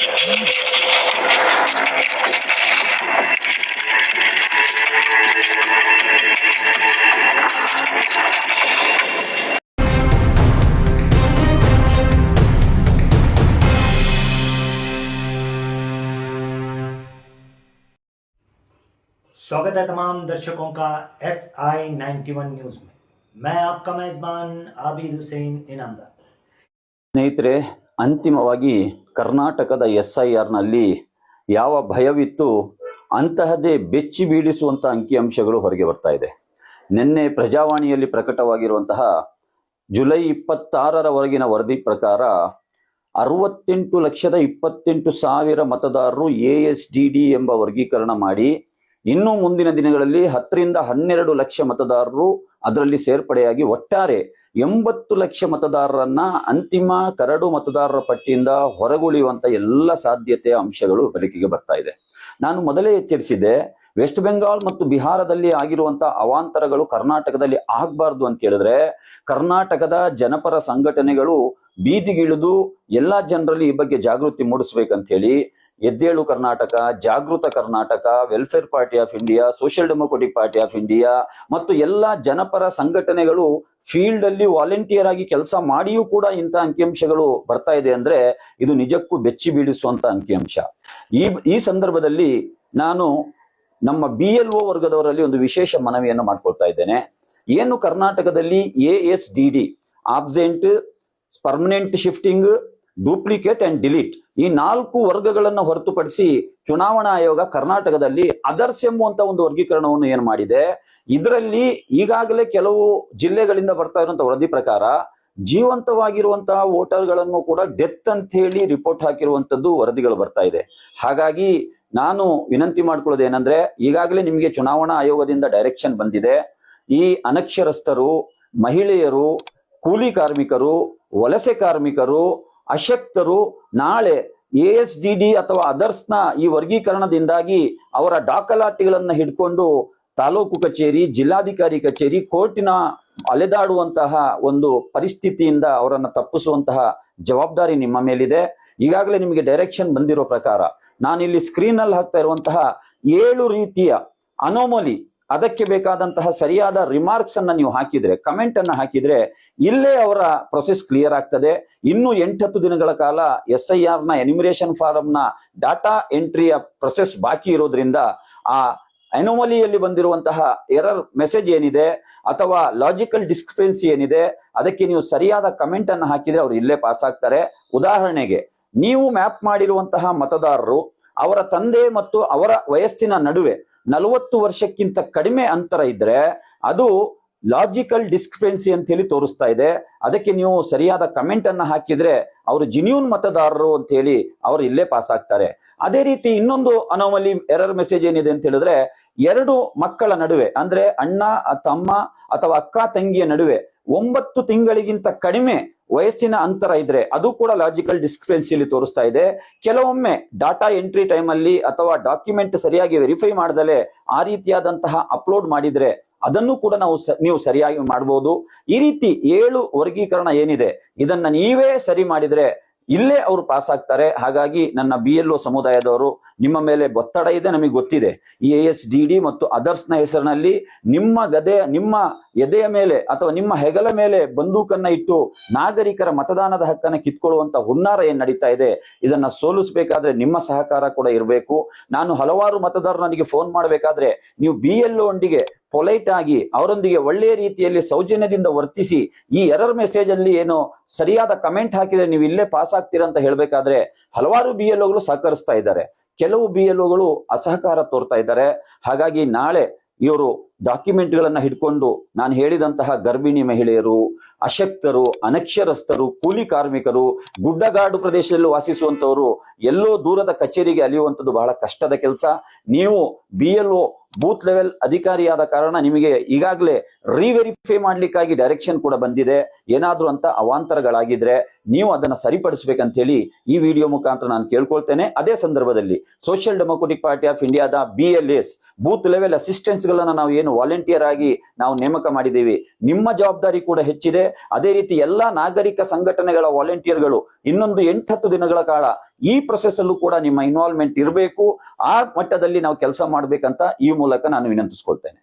स्वागत है तमाम दर्शकों का SI91 न्यूज़ में। मैं आपका मेज़बान आबिद हुसैन इनामदार। ಸ್ನೇಹಿತರೆ, ಅಂತಿಮವಾಗಿ ಕರ್ನಾಟಕದ SIR ನಲ್ಲಿ ಯಾವ ಭಯವಿತ್ತು ಅಂತಹದೇ ಬೆಚ್ಚಿ ಬೀಳಿಸುವಂತ ಅಂಕಿಅಂಶಗಳು ಹೊರಗೆ ಬರ್ತಾ ಇದೆ. ನಿನ್ನೆ ಪ್ರಜಾವಾಣಿಯಲ್ಲಿ ಪ್ರಕಟವಾಗಿರುವಂತಹ ಜುಲೈ 26ರವರೆಗಿನ ವರದಿ ಪ್ರಕಾರ 68,28,000 ಮತದಾರರು ASDD ಎಂಬ ವರ್ಗೀಕರಣ ಮಾಡಿ ಇನ್ನು ಮುಂದಿನ ದಿನಗಳಲ್ಲಿ 10 ರಿಂದ 12 ಲಕ್ಷ ಮತದಾರರು ಅದರಲ್ಲಿ ಸೇರ್ಪಡೆಯಾಗಿ ಒಟ್ಟಾರೆ 80 ಲಕ್ಷ ಮತದಾರರನ್ನ ಅಂತಿಮ ಕರಡು ಮತದಾರರ ಪಟ್ಟಿಯಿಂದ ಹೊರಗುಳಿಯುವಂತ ಎಲ್ಲ ಸಾಧ್ಯತೆಯ ಅಂಶಗಳು ಬೆಳಕಿಗೆ ಬರ್ತಾ ಇದೆ. ನಾನು ಮೊದಲೇ ಎಚ್ಚರಿಸಿದ್ದೆ, ವೆಸ್ಟ್ ಬೆಂಗಾಲ್ ಮತ್ತು ಬಿಹಾರದಲ್ಲಿ ಆಗಿರುವಂತ ಅವಾಂತರಗಳು ಕರ್ನಾಟಕದಲ್ಲಿ ಆಗ್ಬಾರ್ದು ಅಂತ ಹೇಳಿದ್ರೆ ಕರ್ನಾಟಕದ ಜನಪರ ಸಂಘಟನೆಗಳು ಬೀದಿಗಿಳಿದು ಎಲ್ಲಾ ಜನರಲ್ಲಿ ಈ ಬಗ್ಗೆ ಜಾಗೃತಿ ಮೂಡಿಸ್ಬೇಕಂತ ಹೇಳಿ ಎದ್ದೇಳು ಕರ್ನಾಟಕ, ಜಾಗೃತ Karnataka, welfare party of India, social democratic party of India ಮತ್ತು ಎಲ್ಲಾ ಜನಪರ ಸಂಘಟನೆಗಳು ಫೀಲ್ಡ್ ಅಲ್ಲಿ ವಾಲಂಟಿಯರ್ ಆಗಿ ಕೆಲಸ ಮಾಡಿಯೂ ಕೂಡ ಇಂಥ ಅಂಕಿಅಂಶಗಳು ಬರ್ತಾ ಇದೆ ಅಂದ್ರೆ ಇದು ನಿಜಕ್ಕೂ ಬೆಚ್ಚಿ ಬೀಳಿಸುವಂತ ಅಂಕಿಅಂಶ. ಈ ಸಂದರ್ಭದಲ್ಲಿ ನಾನು ನಮ್ಮ BLO ವರ್ಗದವರಲ್ಲಿ ಒಂದು ವಿಶೇಷ ಮನವಿಯನ್ನು ಮಾಡ್ಕೊಳ್ತಾ ಇದ್ದೇನೆ. ಏನು ಕರ್ನಾಟಕದಲ್ಲಿ ASDD absent, permanent shifting, duplicate and delete ಈ 4 ವರ್ಗಗಳನ್ನು ಹೊರತುಪಡಿಸಿ ಚುನಾವಣಾ ಆಯೋಗ ಕರ್ನಾಟಕದಲ್ಲಿ ಅದರ್ಸ್ ಎಂಬುವಂತ ಒಂದು ವರ್ಗೀಕರಣವನ್ನು ಏನು ಮಾಡಿದೆ. ಇದರಲ್ಲಿ ಈಗಾಗಲೇ ಕೆಲವು ಜಿಲ್ಲೆಗಳಿಂದ ಬರ್ತಾ ಇರುವಂತಹ ವರದಿ ಪ್ರಕಾರ ಜೀವಂತವಾಗಿರುವಂತಹ ವೋಟರ್ಗಳನ್ನು ಕೂಡ ಡೆತ್ ಅಂತ ಹೇಳಿ ರಿಪೋರ್ಟ್ ಹಾಕಿರುವಂತದ್ದು ವರದಿಗಳು ಬರ್ತಾ ಇದೆ. ಹಾಗಾಗಿ ನಾನು ವಿನಂತಿ ಮಾಡ್ಕೊಳ್ಳೋದೇನೆಂದ್ರೆ, ಈಗಾಗಲೇ ನಿಮಗೆ ಚುನಾವಣಾ ಆಯೋಗದಿಂದ ಡೈರೆಕ್ಷನ್ ಬಂದಿದೆ. ಈ ಅನಕ್ಷರಸ್ಥರು, ಮಹಿಳೆಯರು, ಕೂಲಿ ಕಾರ್ಮಿಕರು, ವಲಸೆ ಕಾರ್ಮಿಕರು, ಅಶಕ್ತರು ನಾಳೆ ASDD ಅಥವಾ ಅದರ್ಸ್ನ ಈ ವರ್ಗೀಕರಣದಿಂದಾಗಿ ಅವರ ದಾಖಲಾತಿಗಳನ್ನ ಹಿಡ್ಕೊಂಡು ತಾಲೂಕು ಕಚೇರಿ, ಜಿಲ್ಲಾಧಿಕಾರಿ ಕಚೇರಿ, ಕೋರ್ಟಿನ ಅಲೆದಾಡುವಂತಹ ಒಂದು ಪರಿಸ್ಥಿತಿಯಿಂದ ಅವರನ್ನ ತಪ್ಪಿಸುವಂತಹ ಜವಾಬ್ದಾರಿ ನಿಮ್ಮ ಮೇಲಿದೆ. ಈಗಾಗಲೇ ನಿಮಗೆ ಡೈರೆಕ್ಷನ್ ಬಂದಿರೋ ಪ್ರಕಾರ ನಾನಿಲ್ಲಿ ಸ್ಕ್ರೀನ್ ಅಲ್ಲಿ ಹಾಕ್ತಾ ಇರುವಂತಹ 7 ರೀತಿಯ ಅನೋಮಲಿ, ಅದಕ್ಕೆ ಬೇಕಾದಂತಹ ಸರಿಯಾದ ರಿಮಾರ್ಕ್ಸ್ ಅನ್ನ ನೀವು ಹಾಕಿದ್ರೆ, ಕಮೆಂಟ್ ಅನ್ನ ಹಾಕಿದ್ರೆ ಇಲ್ಲೇ ಅವರ ಪ್ರೊಸೆಸ್ ಕ್ಲಿಯರ್ ಆಗ್ತದೆ. ಇನ್ನು 8-10 ದಿನಗಳ ಕಾಲ SIR ನ ಎನ್ಯುಮರೇಷನ್ ಫಾರಂ ನ ಡಾಟಾ ಎಂಟ್ರಿಯ ಪ್ರೊಸೆಸ್ ಬಾಕಿ ಇರೋದ್ರಿಂದ ಆ ಅನೋಮಲಿಯಲ್ಲಿ ಬಂದಿರುವಂತಹ ಎರರ್ ಮೆಸೇಜ್ ಏನಿದೆ ಅಥವಾ ಲಾಜಿಕಲ್ ಡಿಸ್ಕ್ರಿಪೆನ್ಸಿ ಏನಿದೆ ಅದಕ್ಕೆ ನೀವು ಸರಿಯಾದ ಕಮೆಂಟ್ ಅನ್ನ ಹಾಕಿದ್ರೆ ಅವ್ರು ಇಲ್ಲೇ ಪಾಸ್ ಆಗ್ತಾರೆ. ಉದಾಹರಣೆಗೆ, ನೀವು ಮ್ಯಾಪ್ ಮಾಡಿರುವಂತಹ ಮತದಾರರು ಅವರ ತಂದೆ ಮತ್ತು ಅವರ ವಯಸ್ಸಿನ ನಡುವೆ 40 ವರ್ಷಕ್ಕಿಂತ ಕಡಿಮೆ ಅಂತರ ಇದ್ರೆ ಅದು ಲಾಜಿಕಲ್ ಡಿಸ್ಕ್ರಿಪೆನ್ಸಿ ಅಂತ ಹೇಳಿ ತೋರಿಸ್ತಾ ಇದೆ. ಅದಕ್ಕೆ ನೀವು ಸರಿಯಾದ ಕಮೆಂಟ್ ಅನ್ನ ಹಾಕಿದ್ರೆ ಅವರು ಜಿನ್ಯೂನ್ ಮತದಾರರು ಅಂತ ಹೇಳಿ ಅವರು ಇಲ್ಲೇ ಪಾಸ್ ಆಗ್ತಾರೆ. ಅದೇ ರೀತಿ ಇನ್ನೊಂದು ಅನೋಮಲಿ ಎರರ್ ಮೆಸೇಜ್ ಏನಿದೆ ಅಂತ ಹೇಳಿದ್ರೆ, 2 ಮಕ್ಕಳ ನಡುವೆ ಅಂದ್ರೆ ಅಣ್ಣ, ತಮ್ಮ ಅಥವಾ ಅಕ್ಕ ತಂಗಿಯ ನಡುವೆ 9 ತಿಂಗಳಿಗಿಂತ ಕಡಿಮೆ ವಯಸ್ಸಿನ ಅಂತರ ಇದ್ರೆ ಅದು ಕೂಡ ಲಾಜಿಕಲ್ ಡಿಸ್ಕ್ರಿಪೆನ್ಸಿಯಲ್ಲಿ ತೋರಿಸ್ತಾ ಇದೆ. ಕೆಲವೊಮ್ಮೆ ಡಾಟಾ ಎಂಟ್ರಿ ಟೈಮ್ ಅಲ್ಲಿ ಅಥವಾ ಡಾಕ್ಯುಮೆಂಟ್ ಸರಿಯಾಗಿ ವೆರಿಫೈ ಮಾಡದಲೆ ಆ ರೀತಿಯಾದಂತಹ ಅಪ್ಲೋಡ್ ಮಾಡಿದ್ರೆ ಅದನ್ನು ಕೂಡ ನೀವು ಸರಿಯಾಗಿ ಮಾಡಬಹುದು. ಈ ರೀತಿ 7 ವರ್ಗೀಕರಣ ಏನಿದೆ ಇದನ್ನ ನೀವೇ ಸರಿ ಮಾಡಿದ್ರೆ ಇಲ್ಲೇ ಅವರು ಪಾಸ್ ಆಗ್ತಾರೆ. ಹಾಗಾಗಿ ನನ್ನ BLO ಸಮುದಾಯದವರು ನಿಮ್ಮ ಮೇಲೆ ಒತ್ತಡ ಇದೆ, ನಮಗೆ ಗೊತ್ತಿದೆ. ಈ ASDD ಮತ್ತು ಅದರ್ಸ್ ನ ಹೆಸರಿನಲ್ಲಿ ನಿಮ್ಮ ಎದೆಯ ಮೇಲೆ ಅಥವಾ ನಿಮ್ಮ ಹೆಗಲ ಮೇಲೆ ಬಂದೂಕನ್ನ ಇಟ್ಟು ನಾಗರಿಕರ ಮತದಾನದ ಹಕ್ಕನ್ನ ಕಿತ್ಕೊಳ್ಳುವಂತ ಹುನ್ನಾರ ಏನ್ ನಡೀತಾ ಇದೆ ಇದನ್ನ ಸೋಲಿಸಬೇಕಾದ್ರೆ ನಿಮ್ಮ ಸಹಕಾರ ಕೂಡ ಇರಬೇಕು. ನಾನು ಹಲವಾರು ಮತದಾರರು ನನಗೆ ಫೋನ್ ಮಾಡಬೇಕಾದ್ರೆ ನೀವು BLO ಒಂದಿಗೆ ಪೊಲೈಟ್ ಆಗಿ ಅವರೊಂದಿಗೆ ಒಳ್ಳೆಯ ರೀತಿಯಲ್ಲಿ ಸೌಜನ್ಯದಿಂದ ವರ್ತಿಸಿ ಈ ಎರರ್ ಮೆಸೇಜ್ ಅಲ್ಲಿ ಏನು ಸರಿಯಾದ ಕಮೆಂಟ್ ಹಾಕಿದ್ರೆ ನೀವು ಇಲ್ಲೇ ಪಾಸ್ ಆಗ್ತೀರಾ ಅಂತ ಹೇಳ್ಬೇಕಾದ್ರೆ ಹಲವಾರು BLOಗಳು ಸಹಕರಿಸ್ತಾ ಇದ್ದಾರೆ, ಕೆಲವು BLOಗಳು ಅಸಹಕಾರ ತೋರ್ತಾ ಇದ್ದಾರೆ. ಹಾಗಾಗಿ ನಾಳೆ ಇವರು ಡಾಕ್ಯುಮೆಂಟ್ಗಳನ್ನ ಹಿಡ್ಕೊಂಡು ನಾನು ಹೇಳಿದಂತಹ ಗರ್ಭಿಣಿ ಮಹಿಳೆಯರು, ಅಶಕ್ತರು, ಅನಕ್ಷರಸ್ಥರು, ಕೂಲಿ ಕಾರ್ಮಿಕರು, ಗುಡ್ಡಗಾಡು ಪ್ರದೇಶದಲ್ಲಿ ವಾಸಿಸುವಂತವರು ಎಲ್ಲೋ ದೂರದ ಕಚೇರಿಗೆ ಅಲಿಯುವಂಥದ್ದು ಬಹಳ ಕಷ್ಟದ ಕೆಲಸ. ನೀವು BLO ಬೂತ್ ಲೆವೆಲ್ ಅಧಿಕಾರಿಯಾದ ಕಾರಣ ನಿಮಗೆ ಈಗಾಗಲೇ ರೀವೆರಿಫೈ ಮಾಡ್ಲಿಕ್ಕಾಗಿ ಡೈರೆಕ್ಷನ್ ಕೂಡ ಬಂದಿದೆ. ಏನಾದ್ರೂ ಅಂತ ಅವಾಂತರಗಳಾಗಿದ್ರೆ ನೀವು ಅದನ್ನ ಸರಿಪಡಿಸ್ಬೇಕಂತ ಹೇಳಿ ಈ ವಿಡಿಯೋ ಮುಖಾಂತರ ನಾನು ಕೇಳ್ಕೊಳ್ತೇನೆ. ಅದೇ ಸಂದರ್ಭದಲ್ಲಿ ಸೋಷಿಯಲ್ ಡೆಮೊಕ್ರೆಟಿಕ್ ಪಾರ್ಟಿ ಆಫ್ ಇಂಡಿಯಾದ BLAs ಬೂತ್ ಲೆವೆಲ್ ಅಸಿಸ್ಟೆಂಟ್ಸ್ ಗಳನ್ನ ನಾವು ಏನು ವಾಲಂಟಿಯರ್ ಆಗಿ ನಾವು ನೇಮಕ ಮಾಡಿದ್ದೀವಿ, ನಿಮ್ಮ ಜವಾಬ್ದಾರಿ ಕೂಡ ಹೆಚ್ಚಿದೆ. ಅದೇ ರೀತಿ ಎಲ್ಲಾ ನಾಗರಿಕ ಸಂಘಟನೆಗಳ ವಾಲಂಟಿಯರ್ಗಳು ಇನ್ನೊಂದು 8-10 ದಿನಗಳ ಕಾಲ ಈ ಪ್ರೊಸೆಸ್ ಅಲ್ಲೂ ಕೂಡ ನಿಮ್ಮ ಇನ್ವಾಲ್ವ್ಮೆಂಟ್ ಇರಬೇಕು. ಆ ಮಟ್ಟದಲ್ಲಿ ನಾವು ಕೆಲಸ ಮಾಡ್ಬೇಕಂತ ಈ ಮೂಲಕ ನಾನು ವಿನಂತಿಸ್ಕೊಳ್ತೇನೆ.